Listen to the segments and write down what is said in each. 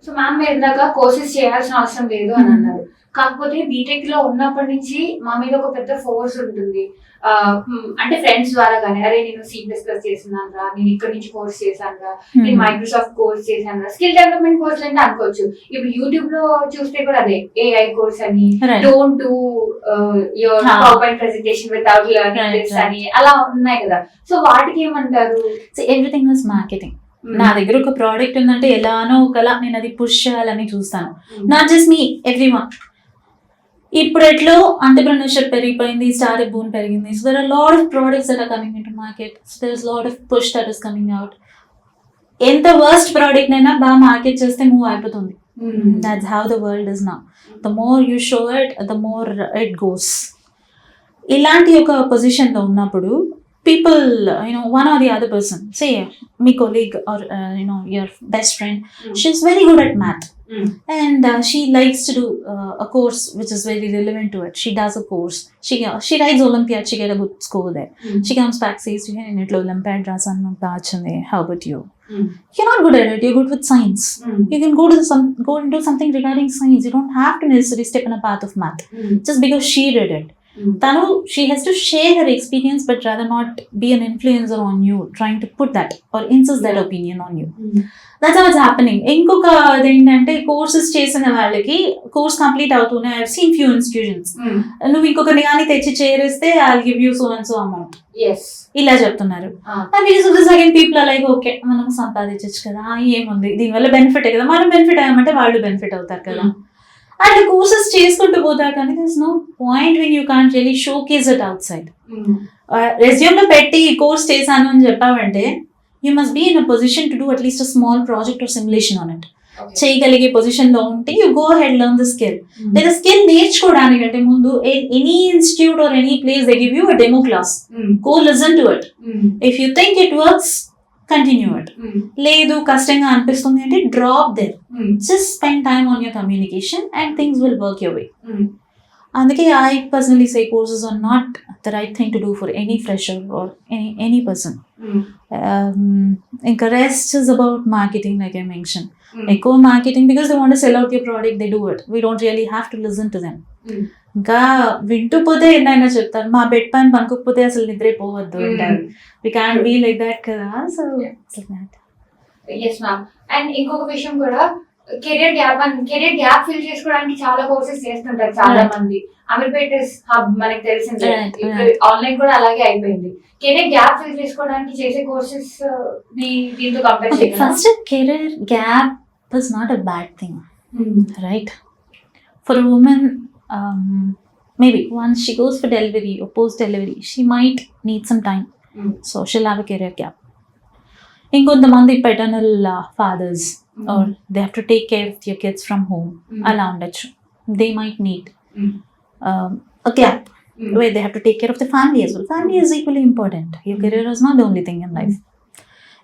So ma'am మీరు ఇందాక courses చేయాల్సిన అవసరం లేదు అని అన్నారు. కాకపోతే బీటెక్ లో ఉన్నప్పటి నుంచి మా మీద ఒక పెద్ద ఫోర్స్ ఉంటుంది. అంటే ఫ్రెండ్స్ ద్వారా కానీ, అరే నేను C++ చేసినాను రా, నేను ఇక్కడ నుంచి కోర్స్ చేశాను రా, నేను మైక్రోసాఫ్ట్ కోర్స్ చేశాను రా, స్కిల్ డెవలప్మెంట్ కోర్స్ అంటే అనుకోవచ్చు. ఇప్పుడు యూట్యూబ్ లో చూస్తే కూడా అదే AI కోర్స్ అని, don't do your PowerPoint presentation without learning this అని అలా ఉన్నాయి కదా. సో వాటికి ఏమంటారు? Everything was marketing. నా దగ్గర ఒక ప్రోడక్ట్ ఉందంటే ఎలానో ఒకలా నేను అది పుష్ చేయాలని చూస్తాను. Not just me, everyone. ఇప్పుడు ఎట్లో ఎంటర్‌ప్రెన్యూర్‌షిప్ పెరిగిపోయింది, స్టార్ట్అప్ బూమ్ పెరిగింది. So there are lot of products that are coming into market. So there is lot of push that is coming out. ఎంత వర్స్ట్ ప్రోడక్ట్ అయినా బాగా market చేస్తే move అయిపోతుంది. That's how the world is now. The more you show it, the more it goes. ఇలాంటి ఒక పొజిషన్లో ఉన్నప్పుడు people, one or the other person, say my colleague or your best friend, she's very good at math, and she likes to do a course which is very relevant to it. She does a course, she writes Olympiad, she get a good score there. She comes back, says to her, "Netlo Olympiad rasannu paachande, how about you?" You're not good at it, you're good with science. You can go and do something regarding science. You don't have to necessarily step in a path of math just because she did it. Tanu, she has to share her experience but rather not be an influencer on you, trying to put that or insist that opinion on you. That's how it's happening. ఇంకొక ఏంటంటే courses చేసిన వాళ్ళకి course complete అవుతూనే I have seen few institutions, నువ్వు ఇంకొకరిని కానీ తెచ్చి చేరేస్తే I will give you so and so amount ఇలా చెప్తున్నారు. సెకండ్ పీపుల్ లైక్ ఓకే మనం సంపాదించచ్చు కదా, ఏముంది దీనివల్ల బెనిఫిట్ కదా, మనం బెనిఫిట్ అయ్యామంటే వాళ్ళు బెనిఫిట్ అవుతారు కదా. అట్లా కోర్సెస్ చేసుకుంటూ పోతారు కానీ this no point when you can't really showcase it outside. Resume లో పెట్టి ఈ కోర్స్ చేశాను అని చెప్పావంటే you must be in a position to do at least a small project or simulation on it. చేయగలిగే పొజిషన్ లో ఉంటే you go ahead learn the skill. లేదా స్కిల్ నేర్చుకోవడానికంటే ముందు any institute or any place they give you a demo class, go listen to it. If you think it works, continue it. లేదు కష్టంగా అనిపిస్తుంది అంటే drop there. Just spend time on your communication and things will work your way. అందుకే I personally say courses are not the right thing to do for any fresher or any person. ఇంకా rest is about marketing, like I mention. ఎక్కువ marketing because they want to sell out your product, they do it. We don't really have to listen to them. ఇంకా వింటూ పోతే ఎన్నైనా చెప్తారు, మా bed పైన పనుకోకపోతే అసలు నిద్రే పోవద్దు అంటారు. We can't be like that కదా. So yes ma'am. అండ్ ఇంకొక విషయం కూడా, కెరియర్ గ్యాప్ ఫిల్ చేసుకోవడానికి చాలా కోర్సెస్ చేస్తుంటారు చాలా మంది. అమీర్పేట్ హబ్ మనకి తెలిసిందే, ఆన్లైన్ కూడా అలాగే అయిపోయింది. కెరియర్ గ్యాప్ ఫిల్ చేసుకోవడానికి చేసే కోర్సెస్ దీంతో కంపేర్ చేయాలి. First career gap is not a bad thing, right? For a women, maybe once she goes for delivery or post delivery, she might need some time, so she'll have a career gap. ఇంకొంతమంది paternal fathers or they have to take care of their kids from home, అలా ఉండొచ్చు. They might need a gap where they have to take care of the family as well. Family is equally important. Your career is not the only thing in life.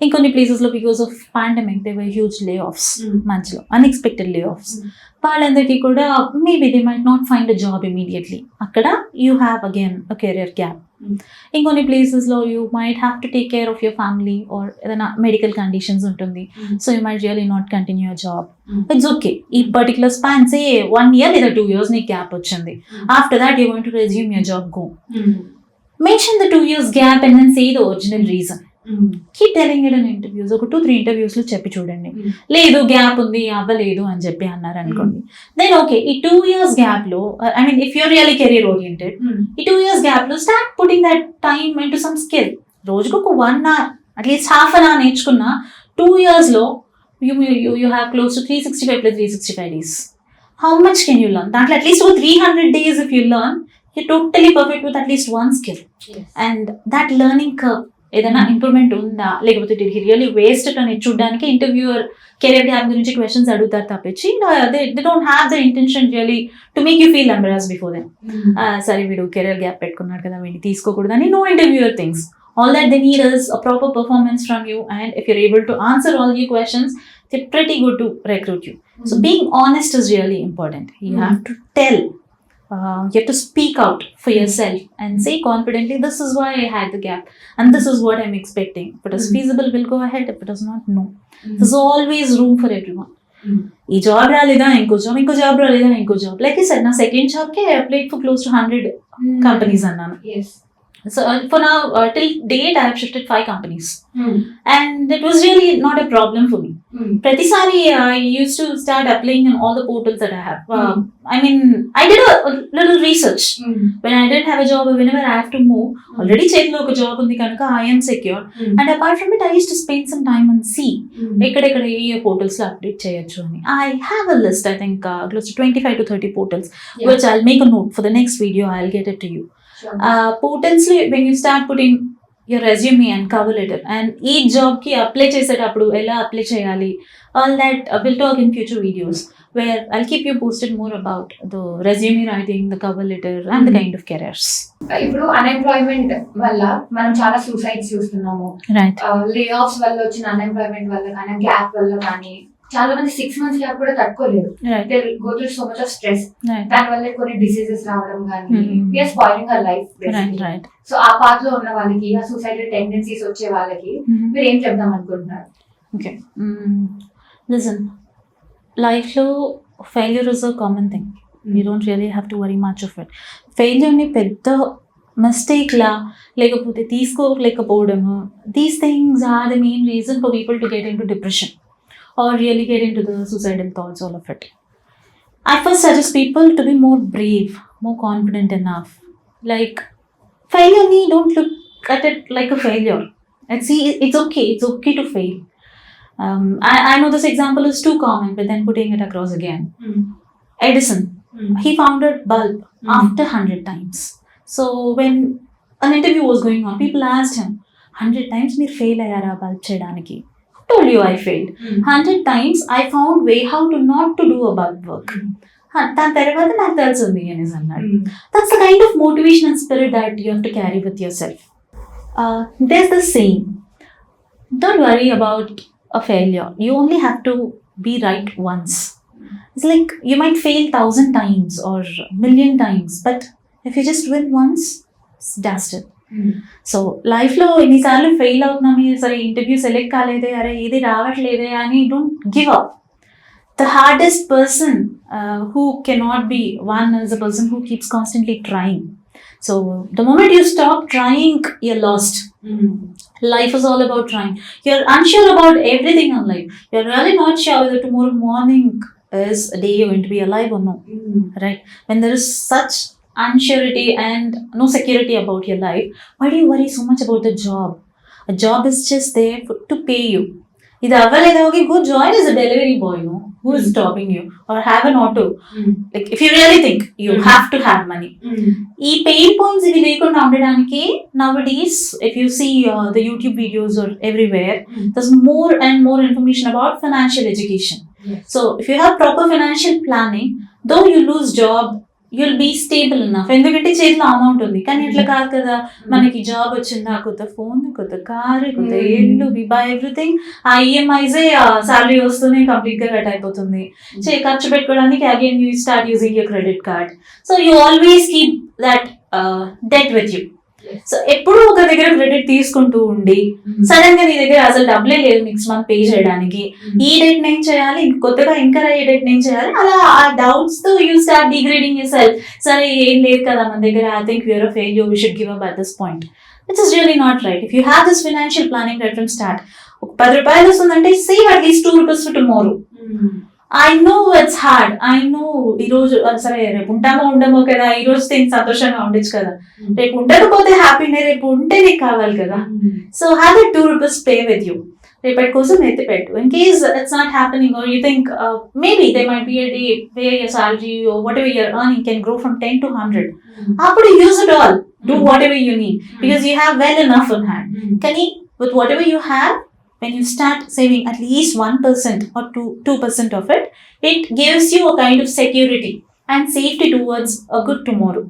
ఇంకొన్ని ప్లేసెస్లో because of pandemic they were huge layoffs, మధ్యలో unexpected layoffs. వాళ్ళందరికీ కూడా maybe they might not find a job immediately. అక్కడ you have again a career gap. ఇంకొన్ని ప్లేసెస్లో you might have to take care of your family or ఏదైనా medical conditions ఉంటుంది. So you might really not continue a job. It's okay. ఈ particular span say 1 year లేదా 2 years నీకు gap వచ్చింది. After that you want to resume your job, go. Mention the 2 years gap and then say the original reason. Keep telling it in interviews. ఒక 2-3 interviews లో చెప్పి చూడండి. లేదు gap ఉంది అవ్వలేదు అని చెప్పి అన్నారు అనుకోండి, దెన్ ఓకే ఈ 2 years గ్యాప్ లో, I mean if you're really career oriented, ఈ 2 years గ్యాప్ లో start putting that time into some skill. రోజుకు ఒక 1 hour at least half an hour నేర్చుకున్న 2 years లో you have close to 365 plus 365 days. How much can you learn? దాంట్లో at least ఒక 300 days if you learn, you're totally perfect with at least one skill. And that learning curve, ఏదైనా improvement ఉందా లేకపోతే did he really waste it అని చూడడానికి interviewer career gap గురించి questions అడుగుతారు తప్పించి they don't have the intention really to make you feel embarrass before then. సరే వీడు కెరియర్ గ్యాప్ పెట్టుకున్నాడు కదా వీడిని తీసుకోకూడదని no interviewer things. All that they need is a proper performance from you, and if you're able to answer all your questions, they're pretty good to recruit you. So being honest is really important. You have to tell. You have to speak out for yourself and say confidently, this is why I had the gap and this is what I'm expecting. If it is feasible, we'll go ahead. If it is not, no. There's always room for everyone. ఈ job రాలేదా ఇంకో job రాలేదా ఇంకో job. Like I said, నా second జాబ్కి I applied for close to 100 companies అన్నాను. So for now, till date, I have shifted 5 companies, and it was really not a problem for me. Pratisari, I used to start applying in all the portals that I have. I mean, I did a little research. When I didn't have a job, or whenever I have to move, already checklo oka job undi kanuka I am secure. And apart from it, I used to spend some time and see ekkada ee portals lo update cheyochu ani. I have a list, I think close to 25 to 30 portals, which I'll make a note for the next video. I'll get it to you. Portals లో when you start putting your resume and cover letter, and ఈ job కి apply చేసేటప్పుడు ఎలా apply చేయాలి, all that we'll talk in future videos where I'll keep you posted more about the resume writing, the cover letter and the kind of careers. ఇప్పుడు unemployment వల్ల మనం చాలా suicides చూస్తున్నాము, లే ఆఫ్స్ వల్ల వచ్చిన అన్ఎంప్లాయ్మెంట్ వల్ల కానీ, గ్యాప్ వల్ల కానీ, చాలా మంది 6 months గ్యాప్ కూడా తట్టుకోలేరు. They go through so much of stress. దాని వల్ల కొన్ని డిసీజెస్ రావడం కానీ, we are spoiling our life. So ఆ పాత్ లో ఉన్న వాళ్ళకి, ఆ సూసైడల్ టెండెన్సీస్ వచ్చే వాళ్ళకి మీరు ఏం చెప్దాం అనుకుంటున్నారు? ఓకే, లిసన్, లైఫ్ లో failure is a common thing. You don't really have to worry much of it. ఫెయిల్యూర్ని పెద్ద మిస్టేక్ లా లేకపోతే తీసుకోలేకపోవడము, these things are the main reason for people to get in to depression or really get into the suicidal thoughts, all of it. I first suggest people to be more brave, more confident enough. Like, failure, don't look at it like a failure. And see, it's okay to fail. I know this example is too common, but then putting it across again. Edison, he founded bulb after 100 times. So when an interview was going on, people asked him, 100 times meer fail ayara bulb chedaniki. Told you I failed. 100 times I found way how to not to do a bulb work. దాని తర్వాత నాకు తెలిసింది అనేసి అన్నాడు. That's the kind of motivation and spirit that you have to carry with yourself. There's the saying, don't worry about a failure. You only have to be right once. It's like you might fail 1,000 times or 1,000,000 times, but if you just win once, it's dusted. So లైఫ్లో ఎన్నిసార్లు fail అవుతున్నాము, సరే interview select కాలేదే, అరే ఇది రావట్లేదే అని don't give up. The hardest person who cannot be won is a person who keeps constantly trying. So the moment you stop trying, you're lost. Life is all about trying. You're unsure about everything in life. You're really not sure whether tomorrow morning is a day you're going to be alive or no. Right? When there is such unsurety and no security about your life, why do you worry so much about the job? A job is just there to pay you. Either go join as a delivery boy, no? Who is stopping you? Or have an auto. Like if you really think you have to have money. Ee pain points ivi lekunda undadaniki nowadays, if you see the YouTube videos or everywhere, there's more and more information about financial education. So if you have proper financial planning, though you lose job, you'll be stable enough. ఎందుకంటే చేతిలో amount ఉంది. కానీ ఇట్లా కాదు కదా, మనకి job వచ్చిందా, కొత్త ఫోన్, కొత్త కారు, కొత్త ఇల్లు, వి బై ఎవ్రీథింగ్. ఆ ఈఎంఐసే సాలరీ వస్తుంది, కంప్లీట్ గా కట్ అయిపోతుంది. ఖర్చు పెట్టుకోవడానికి again you start using your credit card. So you always keep that debt with you. So ఎప్పుడు ఒక దగ్గర క్రెడిట్ తీసుకుంటూ ఉండి సడన్ గా నీ దగ్గర అసలు డబ్బులే లేదు నెక్స్ట్ మంత్ పే చేయడానికి, ఈ డేట్ నేను చేయాలి, కొత్తగా ఇంకా ఏ డేట్ నేను చేయాలి, అలా ఆ డౌట్స్ తో you start degrading your self. సరే ఏం లేదు కదా మన దగ్గర, I think you're a failure, we should give up at this point. It's is really not right. If you have this financial planning right from start, ఒక 10 రూపాయలు వస్తుందంటే save at least 2 rupees for tomorrow. I know it's hard. I know ఈరోజు సరే రేపు ఉంటామో ఉండమో కదా, ఈ రోజు తిని సంతోషంగా ఉండొచ్చు కదా, రేపు ఉండకపోతే హ్యాపీనే, రేపు ఉంటే నీకు కావాలి కదా. So have that 2 rupees pay with you. రేపటి కోసం ఎత్తి పెట్టు. In case it's not happening or you think maybe there might be a day where your salary or whatever you're earning can grow from 10 to 100. అప్పుడు use it all. Do whatever you need because you have well enough on hand. Can you, with whatever you have, when you start saving at least 1% or 2% of it, it gives you a kind of security and safety towards a good tomorrow.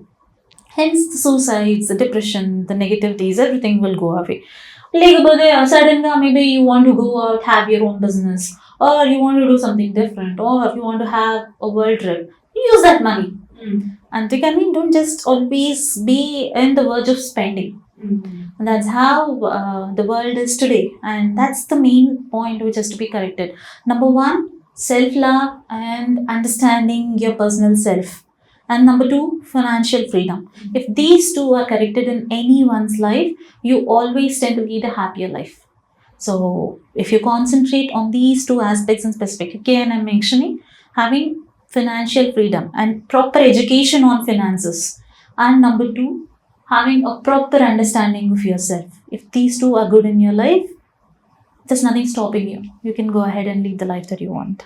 Hence the suicides, the depression, the negativities, everything will go away. Like suddenly maybe you want to go out, have your own business, or you want to do something different, or if you want to have a world trip, use that money. And don't just always be in the verge of spending. And that's how the world is today, and that's the main point which has to be corrected. Number one, self-love and understanding your personal self. And number 2, financial freedom. If these two are corrected in anyone's life, you always tend to lead a happier life. So if you concentrate on these two aspects in specific, again I'm mentioning having financial freedom and proper education on finances, and number 2, having a proper understanding of yourself. If these two are good in your life, there's nothing stopping you. You can go ahead and lead the life that you want.